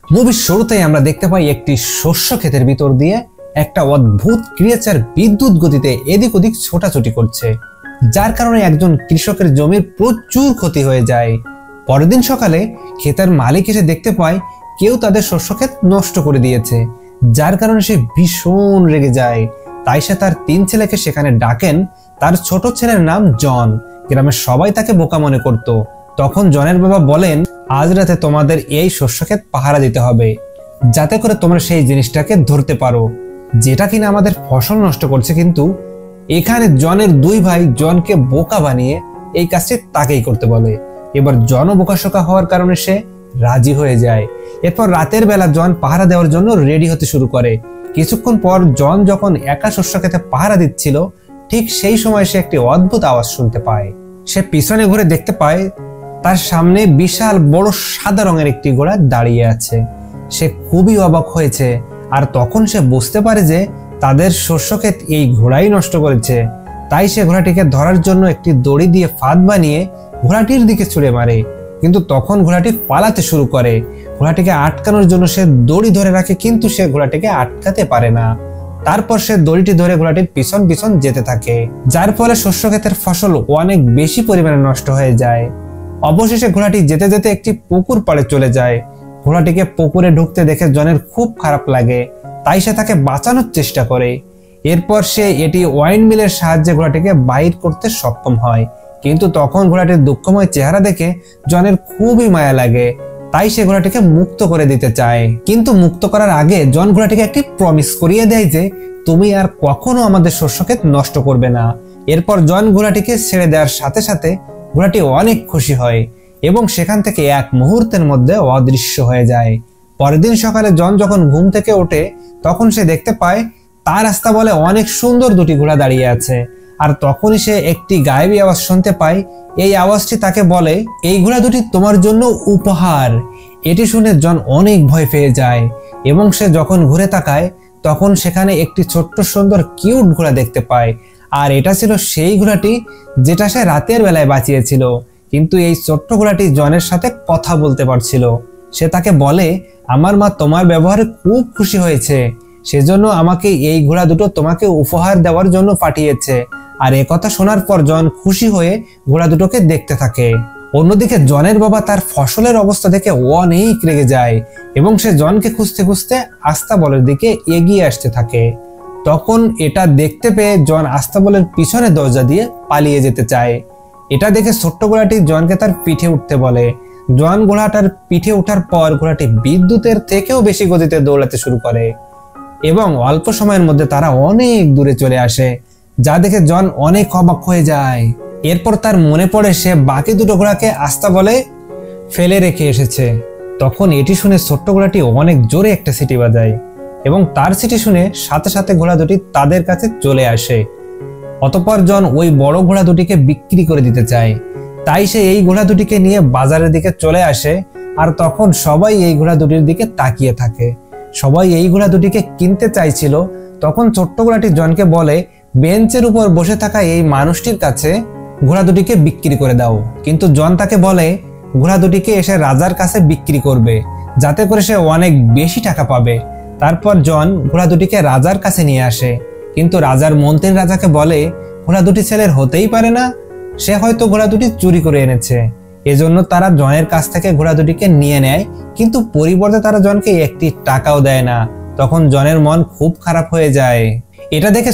মুভির শুরুতেই আমরা দেখতে পাই একটি শস্য ক্ষেতের ভিতর দিয়ে একটা অদ্ভুত ক্রিয়েচার বিদ্যুৎ গতিতে এদিক ওদিক ছোটাছুটি করছে, যার কারণে একজন কৃষকের জমির প্রচুর ক্ষতি হয়ে যায়। পরের দিন সকালে ক্ষেতের মালিক এসে দেখতে পায় কেউ তাদের শস্য ক্ষেত নষ্ট করে দিয়েছে, যার কারণে সে ভীষণ রেগে যায়। তাই সে তার 3 ছেলেকে সেখানে ডাকেন। তার ছোট ছেলের নাম জন। গ্রামের সবাই তাকে বোকা মনে করত। তখন জনের বাবা বলেন, আজ রাতে তোমাদের এই শস্য ক্ষেত পাহারা দিতে হবে, যাতে করে তোমরা সেই জিনিসটাকে ধরতে পারো যেটা কিনা আমাদের ফসল নষ্ট করছে। কিন্তু এখানে জনের 2 ভাই জনকে বোকা বানিয়ে এই কাজটি তাকেই করতে বলে। এবার জনও বোকাশোকা হওয়ার কারণে সে রাজি হয়ে যায়। এরপর রাতের বেলা জন পাহারা দেওয়ার জন্য রেডি হতে শুরু করে। কিছুক্ষণ পর জন যখন একা শস্য ক্ষেতে পাহারা দিচ্ছিল, ঠিক সেই সময় সে একটি অদ্ভুত আওয়াজ শুনতে পায়। সে পিছনে ঘুরে দেখতে পায় তার সামনে বিশাল বড় সাদা রঙের একটি ঘোড়া দাঁড়িয়ে আছে। সে খুবই অবাক হয়েছে, আর তখন সে বুঝতে পারে যে তাদের শস্য ক্ষেত এই ঘোড়াই নষ্ট করেছে। তাই সে ঘোড়াটিকে ধরার জন্য একটি দড়ি দিয়ে ফাঁদ বানিয়ে ঘোড়াটির দিকে ছুঁড়ে মারে। কিন্তু তখন ঘোড়াটি পালাতে শুরু করে। ঘোড়াটিকে আটকানোর জন্য সে দড়ি ধরে রাখে, কিন্তু সে ঘোড়াটিকে আটকাতে পারে না। তারপর সে দড়িটি ধরে ঘোড়াটির পিছন পিছন যেতে থাকে, যার ফলে শস্য ক্ষেতের ফসল অনেক বেশি পরিমাণে নষ্ট হয়ে যায়। অবশেষে ঘোড়াটি যেতে যেতে একটি পুকুর পাড়ে চলে যায়। ঘোড়াটিকে পুকুরে ঢুকতে দেখে জনের খুব খারাপ লাগে, তাই সে তাকে বাঁচানোর চেষ্টা করে। এরপর সে এটি ওয়াইন মিলের সাহায্যে ঘোড়াটিকে বাইর করতে সক্ষম হয়। কিন্তু তখন ঘোড়াটির দুঃখময় চেহারা দেখে জনের খুবই মায়া লাগে, তাই সে ঘোড়াটিকে মুক্ত করে দিতে চায়। কিন্তু মুক্ত করার আগে জন ঘোড়াটিকে একটি প্রমিস করিয়ে দেয় যে তুমি আর কখনো আমাদের শস্য ক্ষেত নষ্ট করবে না। এরপর জন ঘোড়াটিকে ছেড়ে দেওয়ার সাথে সাথে ঘোড়াটি অনেক খুশি হয় এবং সেখান থেকে এক মুহূর্তের মধ্যে অদৃশ্য হয়ে যায়। পরের দিন সকালে জন যখন ঘুম থেকে ওঠে, তখন সে দেখতে পায় তার রাস্তা বলে অনেক সুন্দর 2টি ঘোড়া দাঁড়িয়ে আছে। আর তখনই সে একটি গায়েবী আওয়াজ শুনতে পায়। এই আওয়াজটি তাকে বলে, এই ঘোড়া 2টি তোমার জন্য উপহার। এটি শুনে জন অনেক ভয় পেয়ে যায় এবং সে যখন ঘুরে তাকায়, তখন সেখানে একটি ছোট্ট সুন্দর কিউট ঘোড়া দেখতে পায়। আর এটা ছিল সেই ঘোড়াটি যেটা সে রাতের বেলায় বাঁচিয়েছিল। কিন্তু এই ছোট্ট ঘোড়াটি জনের সাথে কথা বলতে পারছিল। সে তাকে বলে, আমার মা তোমার ব্যবহারে খুব খুশি হয়েছে, সেজন্য আমাকে এই ঘোড়া 2টো তোমাকে উপহার দেওয়ার জন্য পাঠিয়েছে। আর একথা শোনার পর জন খুশি হয়ে ঘোড়া 2টোকে দেখতে থাকে। অন্যদিকে জনের বাবা তার ফসলের অবস্থা দেখে অনেক রেগে যায় এবং সে জনকে খুঁজতে খুঁজতে আস্তাবলের দিকে এগিয়ে আসতে থাকে। তখন এটা দেখতে পেয়ে জন আস্তাবলের পিছনে দরজা দিয়ে পালিয়ে যেতে চায়। এটা দেখে ছোট্ট ঘোড়াটি জনকে তার পিঠে উঠতে বলে। জন ঘোড়াটার পিঠে ওঠার পর ঘোড়াটি বিদ্যুতের থেকেও বেশি গতিতে দৌড়াতে শুরু করে এবং অল্প সময়ের মধ্যে তারা অনেক দূরে চলে আসে, যা দেখে জন অনেক অবাক হয়ে যায়। এরপর তার মনে পড়ে সে বাকি 2টো ঘোড়াকে আস্তাবলে ফেলে রেখে এসেছে। তখন এটি শুনে ছোট্ট ঘোড়াটি অনেক জোরে একটা সিটি বাজায় এবং তার সিটি শুনে সাথে সাথে ঘোড়া 2টি তাদের কাছে চলে আসে। অতঃপর জন ওই বড় ঘোড়া 2টিকে বিক্রি করে দিতে চায়। তাই সে এই ঘোড়া 2টিকে নিয়ে বাজারের দিকে চলে আসে। আর তখন সবাই এই ঘোড়া 2টির দিকে তাকিয়ে থাকে। সবাই এই ঘোড়া 2টিকে কিনতে চাইছিল। তখন ছোট্ট ঘোড়াটি জনকে বলে, বেঞ্চের উপর বসে থাকা এই মানুষটির কাছে ঘোড়া 2টিকে বিক্রি করে দাও। কিন্তু জন তাকে বলে ঘোড়া 2টিকে এসে রাজার কাছে বিক্রি করবে, যাতে করে সে অনেক বেশি টাকা পাবে। তারপর জন ঘোড়া 2টিকে রাজার কাছে নিয়ে আসে। কিন্তু রাজার মন্ত্রী রাজাকে বলে, ঘোড়া 2টি ছেলের হতেই পারে না, সে হয়তো ঘোড়া 2টি চুরি করে এনেছে। এজন্য তারা জনের কাছ থেকে ঘোড়া 2টিকে নিয়ে নেয়, কিন্তু পরিবর্তে তারা জনকে একটি টাকাও দেয় না। তখন জনের মন খুব খারাপ হয়ে যায়। এটা দেখে